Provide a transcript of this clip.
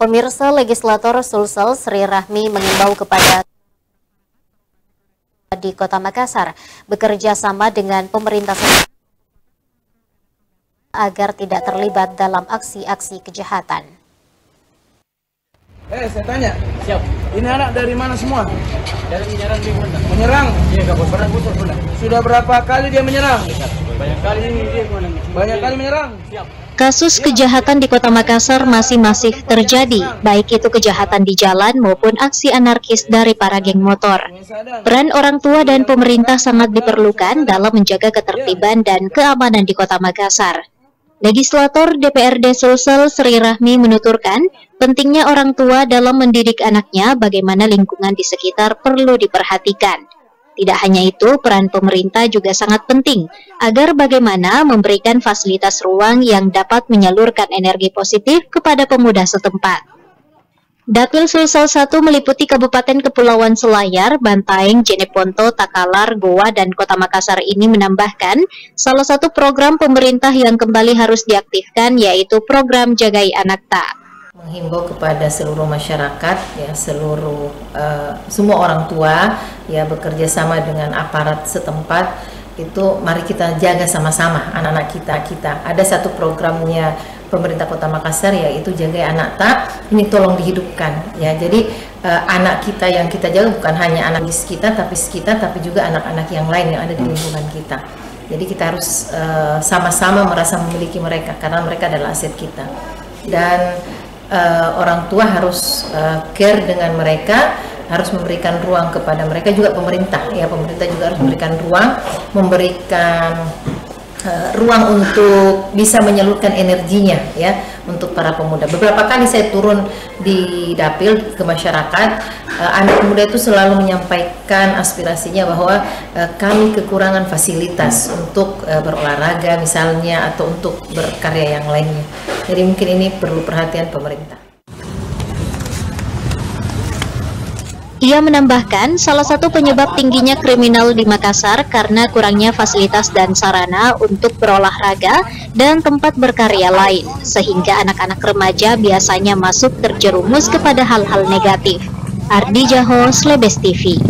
Pemirsa, Legislator Sulsel Sri Rahmi mengimbau kepada di Kota Makassar bekerja sama dengan pemerintah agar tidak terlibat dalam aksi-aksi kejahatan. Saya tanya. Siap. Ini anak dari mana semua? Dari menyerang di Bunda. Menyerang? Iya, Kak, berat bocor Bunda. Sudah berapa kali dia menyerang? Banyak kali ini dia kemana? Banyak kali menyerang? Siap. Kasus kejahatan di Kota Makassar masih masif terjadi, baik itu kejahatan di jalan maupun aksi anarkis dari para geng motor. Peran orang tua dan pemerintah sangat diperlukan dalam menjaga ketertiban dan keamanan di Kota Makassar. Legislator DPRD Sulsel Sri Rahmi menuturkan pentingnya orang tua dalam mendidik anaknya bagaimana lingkungan di sekitar perlu diperhatikan. Tidak hanya itu, peran pemerintah juga sangat penting agar bagaimana memberikan fasilitas ruang yang dapat menyalurkan energi positif kepada pemuda setempat. Dapil Sulsel 1 meliputi Kabupaten Kepulauan Selayar, Bantaeng, Jeneponto, Takalar, Goa, dan Kota Makassar ini menambahkan salah satu program pemerintah yang kembali harus diaktifkan yaitu program Jagai Anak Tak. Menghimbau kepada seluruh masyarakat, ya seluruh semua orang tua, ya bekerja sama dengan aparat setempat. Itu mari kita jaga sama-sama anak-anak kita. Ada satu programnya pemerintah Kota Makassar yaitu Jagai Anak Tak. Ini tolong dihidupkan, ya. Jadi anak kita yang kita jaga bukan hanya anak kita, tapi juga anak-anak yang lain yang ada di lingkungan kita. Jadi kita harus sama-sama merasa memiliki mereka karena mereka adalah aset kita. Dan orang tua harus care dengan mereka, harus memberikan ruang kepada mereka, juga pemerintah juga harus memberikan ruang untuk bisa menyalurkan energinya, ya, untuk para pemuda. Beberapa kali saya turun di dapil ke masyarakat, anak muda itu selalu menyampaikan aspirasinya bahwa kami kekurangan fasilitas untuk berolahraga misalnya atau untuk berkarya yang lainnya. Jadi mungkin ini perlu perhatian pemerintah. Ia menambahkan salah satu penyebab tingginya kriminal di Makassar karena kurangnya fasilitas dan sarana untuk berolahraga dan tempat berkarya lain, sehingga anak-anak remaja biasanya masuk terjerumus kepada hal-hal negatif. Ardi Jaho, Slebes TV.